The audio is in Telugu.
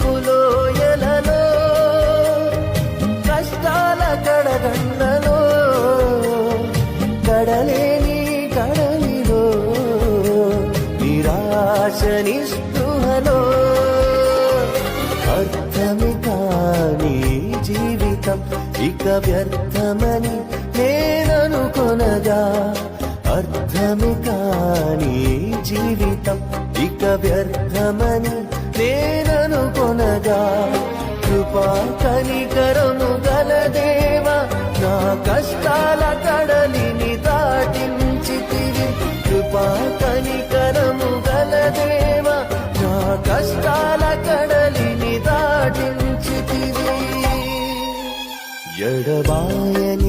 శోకపులోయలలో కష్టాల కడగండలో కడలేని కడలిలో నిరాశ నిస్పృహలో అర్థమే కాని జీవితం ఇక వ్యర్థమని నేననుకొనగా అర్థమే కాని జీవితం ఇక వ్యర్థమని నేననుకొనగా కృపా కనికరము గల దేవా నా కష్టాల కడలిని దాటించితివి కృపా కనికరము గల దేవా నా కష్టాల కడలిని దాటించితివి ఎడబాయని